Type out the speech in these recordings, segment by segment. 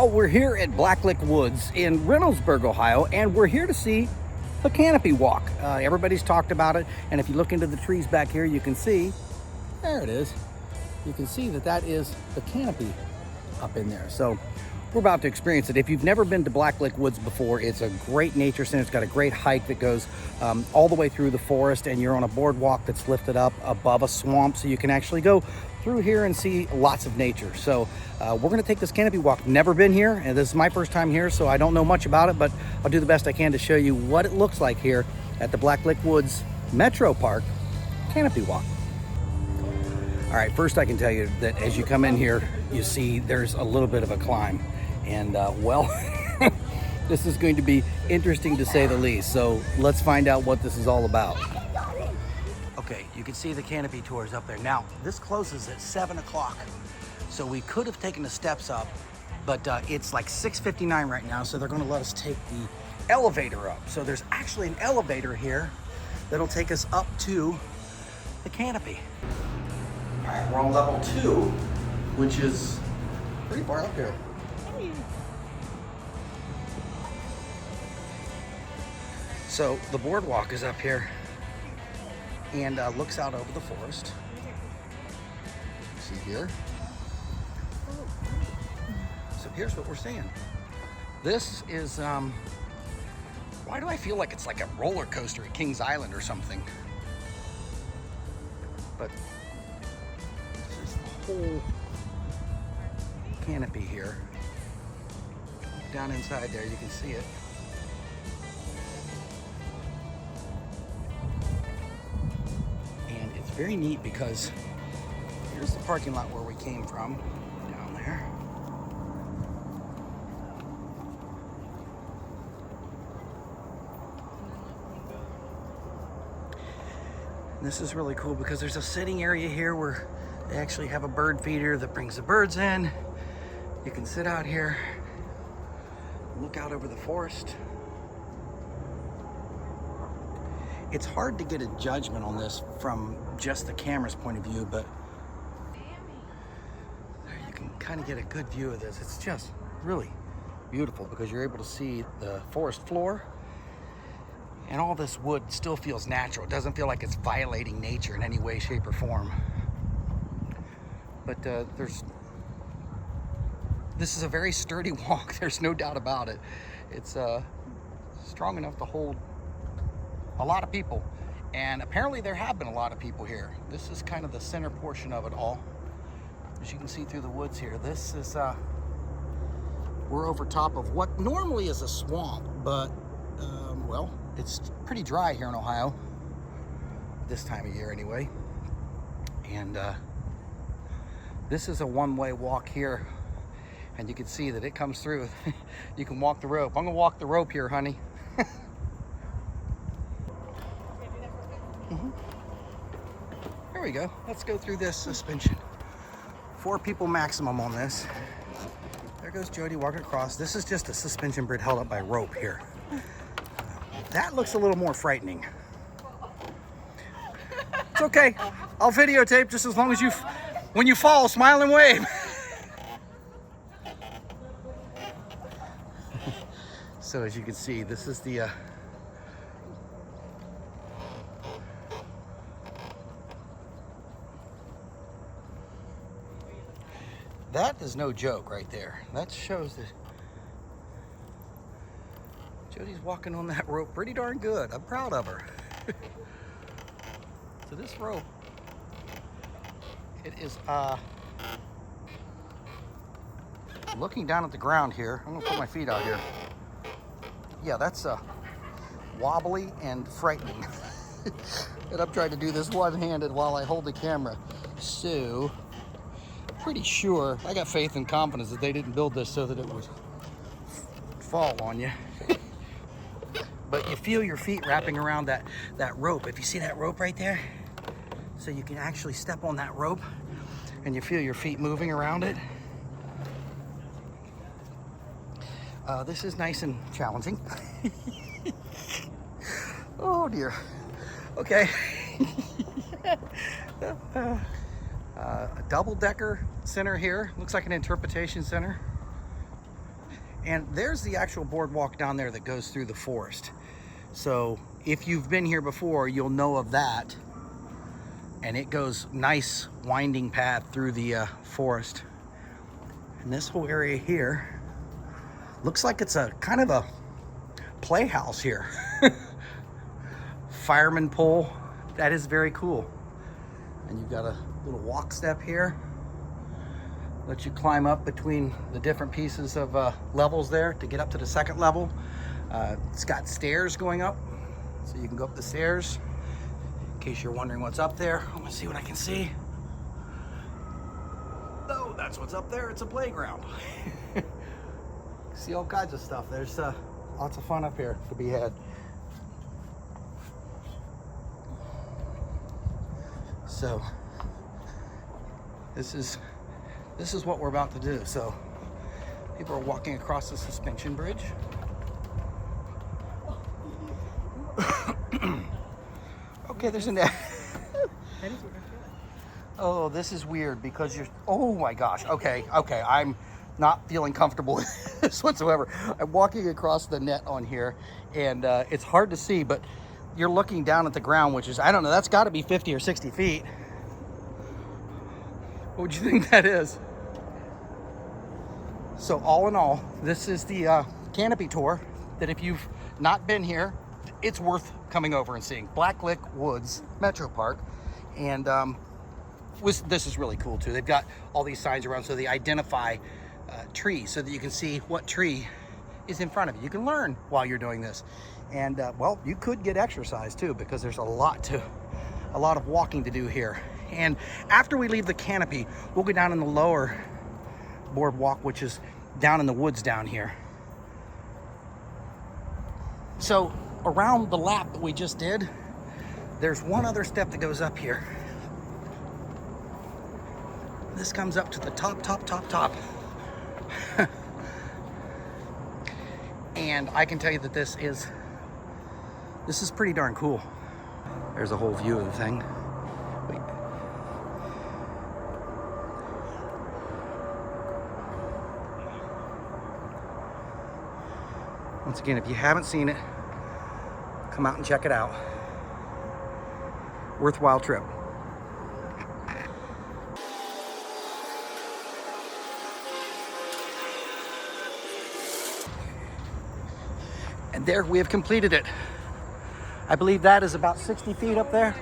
Well, we're here at Blacklick Woods in Reynoldsburg, Ohio, and we're here to see the Canopy Walk. Everybody's talked about it, and if you look into the trees back here, you can see, there it is. You can see that that is the canopy up in there. So we're about to experience it. If you've never been to Blacklick Woods before, it's a great nature center. It's got a great hike that goes all the way through the forest, and you're on a boardwalk that's lifted up above a swamp, so you can actually go through here and see lots of nature. So we're gonna take this canopy walk. Never been here, and this is my first time here, so I don't know much about it, but I'll do the best I can to show you what it looks like here at the Blacklick Woods Metro Park Canopy Walk. All right, first I can tell you that as you come in here, you see there's a little bit of a climb. And well, this is going to be interesting to say the least. So let's find out what this is all about. Okay, you can see the canopy tours up there. Now, this closes at 7 o'clock. So we could have taken the steps up, but it's like 6:59 right now. So they're gonna let us take the elevator up. So there's actually an elevator here that'll take us up to the canopy. All right, we're on level 2, which is pretty far up here. So the boardwalk is up here and looks out over the forest. See here? So here's what we're seeing. This is, why do I feel like it's like a roller coaster at Kings Island or something? But this is the whole canopy here. Down inside there, you can see it. Very neat because here's the parking lot where we came from, down there. And this is really cool because there's a sitting area here where they actually have a bird feeder that brings the birds in. You can sit out here, look out over the forest. It's hard to get a judgment on this from just the camera's point of view, but there you can kind of get a good view of this. It's just really beautiful because you're able to see the forest floor, and all this wood still feels natural. It doesn't feel like it's violating nature in any way, shape, or form. But this is a very sturdy walk. There's no doubt about it. It's strong enough to hold a lot of people, and apparently there have been a lot of people here. This is kind of the center portion of it all. As you can see through the woods here, this is we're over top of what normally is a swamp, but well, it's pretty dry here in Ohio this time of year anyway. And this is a one-way walk here, and you can see that it comes through. You can walk the rope. I'm gonna walk the rope here, honey. There we go. Let's go through this suspension. 4 people maximum on this. There goes Jody walking across. This is just a suspension bridge held up by rope here. That looks a little more frightening. It's okay. I'll videotape just as long as when you fall, smile and wave. So as you can see, this is the that is no joke right there. That shows that Jody's walking on that rope pretty darn good. I'm proud of her. So this rope, it is looking down at the ground here. I'm gonna put my feet out here. Yeah, that's wobbly and frightening. And I'm trying to do this one-handed while I hold the camera. So pretty sure, I got faith and confidence that they didn't build this so that it would fall on you. But you feel your feet wrapping around that rope. If you see that rope right there, so you can actually step on that rope and you feel your feet moving around it. This is nice and challenging. Oh dear. Okay. A double-decker center here. Looks like an interpretation center. And there's the actual boardwalk down there that goes through the forest. So if you've been here before, you'll know of that. And it goes nice winding path through the forest. And this whole area here looks like it's a kind of a playhouse here. Fireman pole, that is very cool. And you've got a little walk step here. Let you climb up between the different pieces of levels there to get up to the second level. It's got stairs going up, so you can go up the stairs. In case you're wondering what's up there, I'm gonna see what I can see. Oh, that's what's up there. It's a playground. See all kinds of stuff. There's lots of fun up here to be had. So this is what we're about to do. So people are walking across the suspension bridge. Okay, there's a net. Oh, this is weird because you're, oh my gosh. Okay, I'm not feeling comfortable with this whatsoever. I'm walking across the net on here, and it's hard to see, but you're looking down at the ground, which is, I don't know, that's got to be 50 or 60 feet. What would you think that is? So all in all, this is the Canopy tour that if you've not been here, it's worth coming over and seeing. Blacklick Woods Metro Park. And this is really cool too. They've got all these signs around so they identify trees so that you can see what tree is in front of you. You can learn while you're doing this. And well, you could get exercise too, because there's a lot of walking to do here. And after we leave the Canopy, we'll go down in the lower boardwalk, which is down in the woods down here. So around the lap that we just did, there's one other step that goes up here. This comes up to the top. And I can tell you that this is pretty darn cool. There's a whole view of the thing. Wait. Once again, if you haven't seen it, come out and check it out. Worthwhile trip. And there we have completed it. I believe that is about 60 feet up there.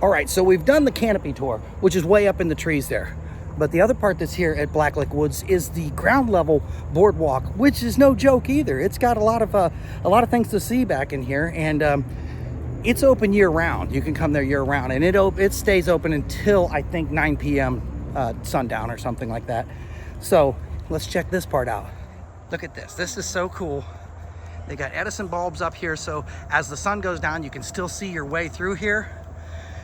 All right, so we've done the Canopy tour, which is way up in the trees there. But the other part that's here at Blacklick Woods is the ground level boardwalk, which is no joke either. It's got a lot of things to see back in here, and it's open year round. You can come there year round, and it stays open until I think 9 p.m. Sundown or something like that. So let's check this part out. Look at this. This is so cool. They got Edison bulbs up here, so as the sun goes down, you can still see your way through here.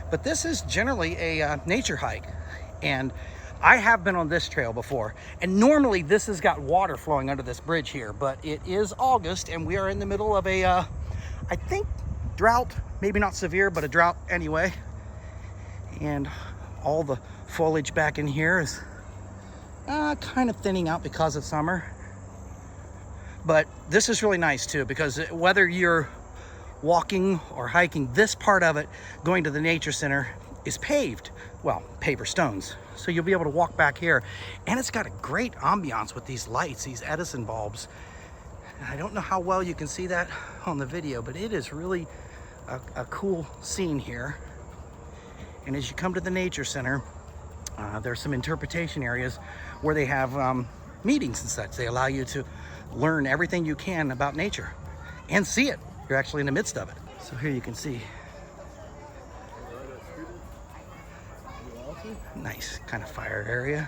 But this is generally a nature hike, and I have been on this trail before, and normally this has got water flowing under this bridge here, but it is August and we are in the middle of a, I think, drought, maybe not severe, but a drought anyway. And all the foliage back in here is kind of thinning out because of summer. But this is really nice too, because whether you're walking or hiking, this part of it, going to the nature center, is paved. Well, paver stones. So you'll be able to walk back here. And it's got a great ambiance with these lights, these Edison bulbs. I don't know how well you can see that on the video, but it is really a cool scene here. And as you come to the nature center, there's some interpretation areas where they have meetings and such. They allow you to learn everything you can about nature and see it. You're actually in the midst of it. So here you can see nice kind of fire area.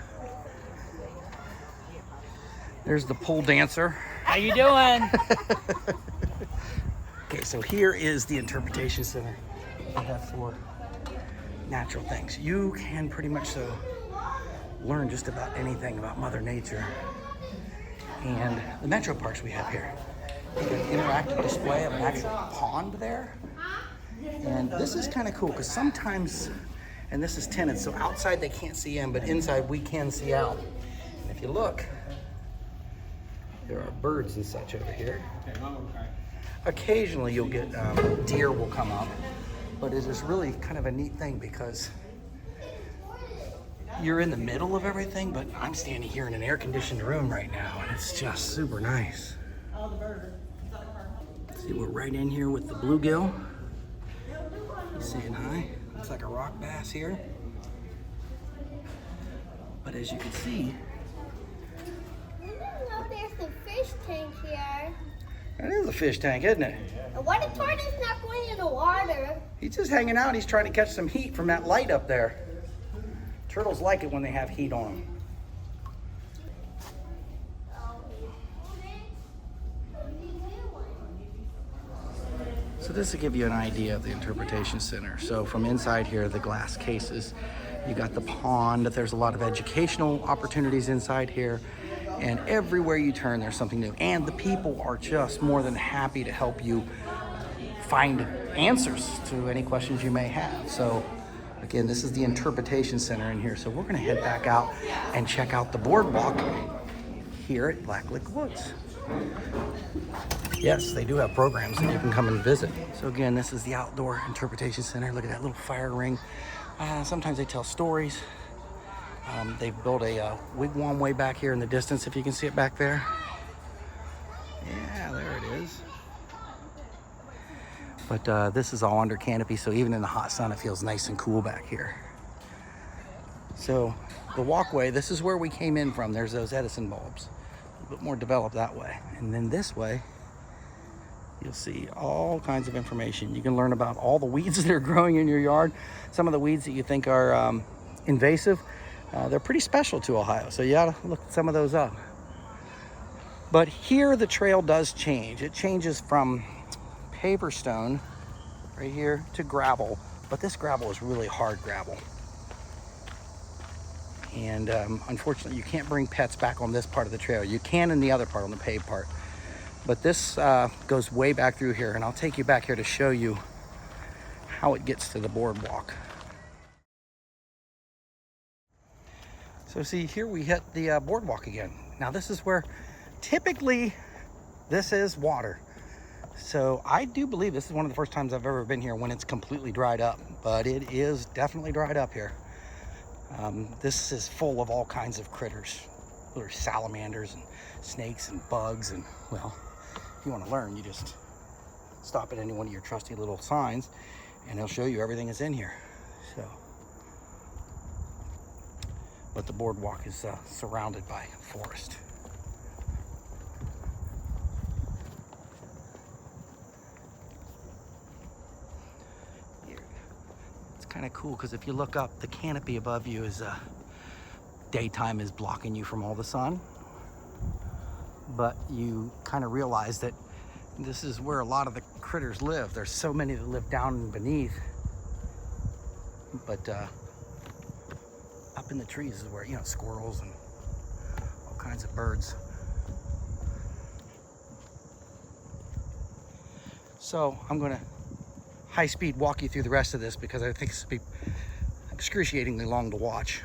There's the pole dancer. How you doing? Okay, so here is the interpretation center. They have for natural things. You can pretty much learn just about anything about Mother Nature. And the metro parks we have here. An interactive display of an actual pond there. And this is kind of cool because sometimes, and this is tinted, so outside they can't see in, but inside we can see out. And if you look, There are birds and such over here. Occasionally you'll get deer will come up, but it is really kind of a neat thing because you're in the middle of everything, but I'm standing here in an air-conditioned room right now, and it's just super nice. See, we're right in here with the bluegill. He's saying hi. Looks like a rock bass here. But as you can see, there's a fish tank here. That is a fish tank, isn't it? And why the tortoise not going in the water? He's just hanging out. He's trying to catch some heat from that light up there. Turtles like it when they have heat on them. So this will give you an idea of the interpretation center. So from inside here, the glass cases, you got the pond. There's a lot of educational opportunities inside here. And everywhere you turn, there's something new. And the people are just more than happy to help you find answers to any questions you may have. So again, this is the interpretation center in here. So we're gonna head back out and check out the boardwalk here at Blacklick Woods. Yes, they do have programs that you can come and visit. So again, this is the outdoor interpretation center. Look at that little fire ring. Sometimes they tell stories. They've built a wigwam way back here in the distance, if you can see it back there. Yeah, there it is. But this is all under canopy, so even in the hot sun, it feels nice and cool back here. So the walkway, this is where we came in from. There's those Edison bulbs, a bit more developed that way. And then this way, you'll see all kinds of information. You can learn about all the weeds that are growing in your yard. Some of the weeds that you think are invasive, they're pretty special to Ohio, so you gotta look some of those up. But here the trail does change. It changes from paver stone right here to gravel, but this gravel is really hard gravel. And unfortunately, you can't bring pets back on this part of the trail. You can in the other part, on the paved part. But this goes way back through here, and I'll take you back here to show you how it gets to the boardwalk. So see, here we hit the boardwalk again. Now this is where typically this is water. So I do believe this is one of the first times I've ever been here when it's completely dried up, but it is definitely dried up here. This is full of all kinds of critters. There's salamanders and snakes and bugs, and well, if you want to learn, you just stop at any one of your trusty little signs and they'll show you everything that's in here. So, but the boardwalk is surrounded by forest. It's kind of cool because if you look up, the canopy above you is daytime is blocking you from all the sun. But you kind of realize that this is where a lot of the critters live. There's so many that live down beneath. But up in the trees is where, you know, squirrels and all kinds of birds. So I'm going to high speed walk you through the rest of this because I think this will be excruciatingly long to watch.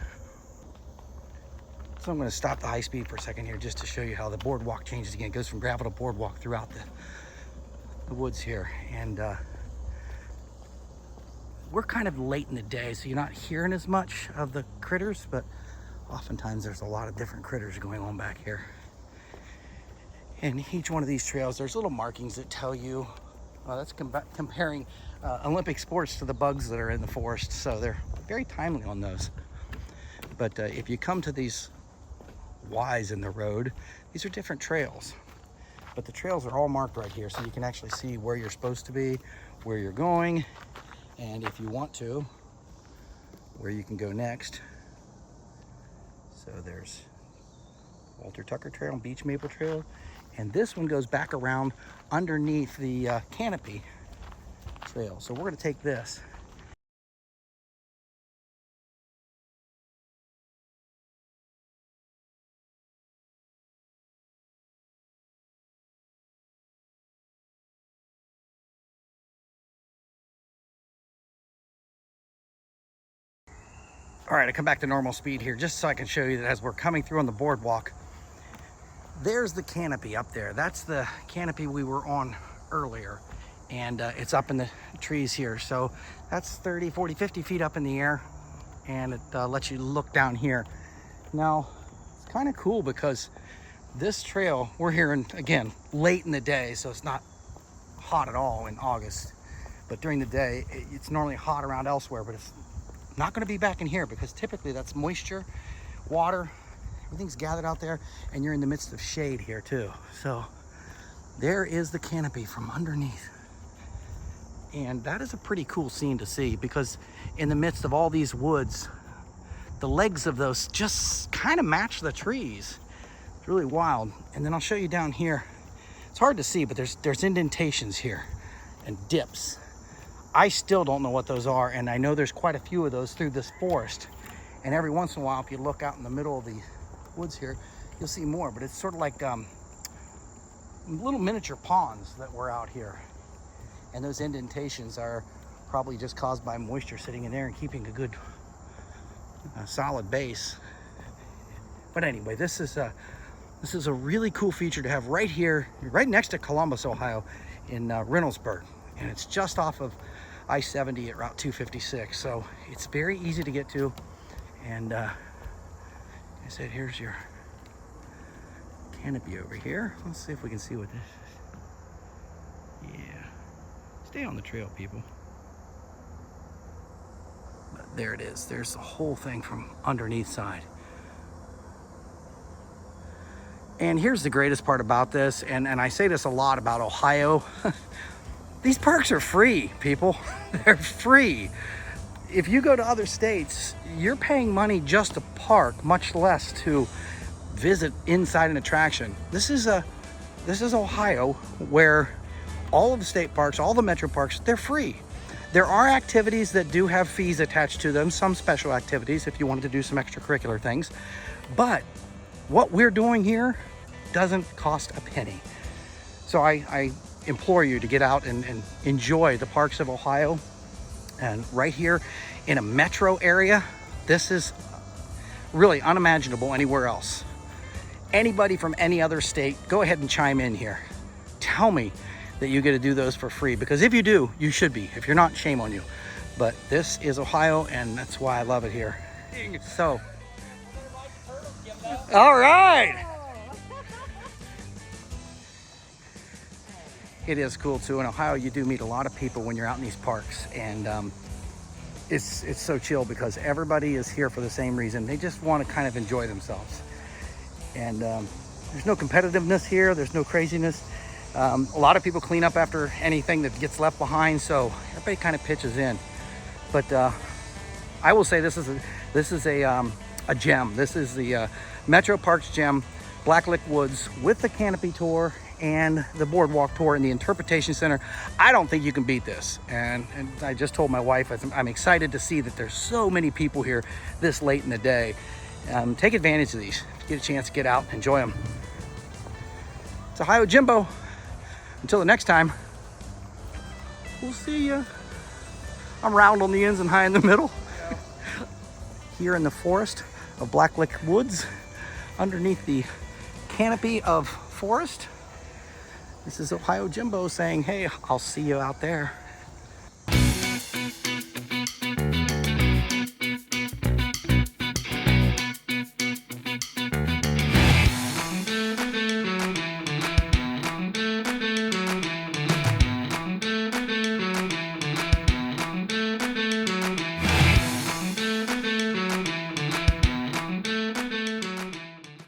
So I'm going to stop the high speed for a second here just to show you how the boardwalk changes again. It goes from gravel to boardwalk throughout the woods here. And we're kind of late in the day, so you're not hearing as much of the critters, but oftentimes there's a lot of different critters going on back here. And each one of these trails, there's little markings that tell you, that's comparing Olympic sports to the bugs that are in the forest. So they're very timely on those. But if you come to these Ys in the road, these are different trails, but the trails are all marked right here, so you can actually see where you're supposed to be, where you're going, and if you want to, where you can go next. So there's Walter Tucker Trail and Beach Maple Trail, and this one goes back around underneath the Canopy Trail. So we're going to take this. All right, I come back to normal speed here just so I can show you that as we're coming through on the boardwalk, there's the canopy up there. That's the canopy we were on earlier. And it's up in the trees here. So that's 30, 40, 50 feet up in the air. And it lets you look down here. Now, it's kind of cool because this trail, we're here again, late in the day, so it's not hot at all in August. But during the day, it's normally hot around elsewhere, but it's not gonna be back in here because typically that's moisture, water, everything's gathered out there, and you're in the midst of shade here too. So there is the canopy from underneath. And that is a pretty cool scene to see because in the midst of all these woods, the legs of those just kind of match the trees. It's really wild. And then I'll show you down here. It's hard to see, but there's indentations here and dips. I still don't know what those are, and I know there's quite a few of those through this forest. And every once in a while, if you look out in the middle of the woods here, you'll see more, but it's sort of like little miniature ponds that were out here. And those indentations are probably just caused by moisture sitting in there and keeping a good solid base. But anyway, this is a really cool feature to have right here, right next to Columbus, Ohio, in Reynoldsburg. And it's just off of I-70 at Route 256. So it's very easy to get to. And like I said, here's your canopy over here. Let's see if we can see what this is. Yeah. Stay on the trail, people. But there it is. There's the whole thing from underneath side. And here's the greatest part about this, and I say this a lot about Ohio. These parks are free, people. They're free. If you go to other states, you're paying money just to park, much less to visit inside an attraction. This is Ohio, where all of the state parks, all the metro parks, they're free. There are activities that do have fees attached to them, some special activities if you wanted to do some extracurricular things. But what we're doing here doesn't cost a penny. So I implore you to get out and enjoy the parks of Ohio. And right here in a metro area, this is really unimaginable anywhere else. Anybody from any other state, go ahead and chime in here. Tell me that you get to do those for free, because if you do, you should be. If you're not, shame on you. But this is Ohio, and that's why I love it here. So, all right. It is cool too. In Ohio, you do meet a lot of people when you're out in these parks, and it's so chill because everybody is here for the same reason. They just want to kind of enjoy themselves. And there's no competitiveness here. There's no craziness. A lot of people clean up after anything that gets left behind, so everybody kind of pitches in. But I will say this is a gem. This is the Metro Parks gem, Blacklick Woods, with the Canopy tour and the boardwalk tour and the interpretation center. I don't think you can beat this. And I just told my wife, I'm excited to see that there's so many people here this late in the day. Take advantage of these. Get a chance to get out and enjoy them. It's Ohio Jimbo. Until the next time, we'll see ya. I'm round on the ends and high in the middle. Yeah. Here in the forest of Blacklick Woods, underneath the canopy of forest. This is Ohio Jimbo saying, hey, I'll see you out there.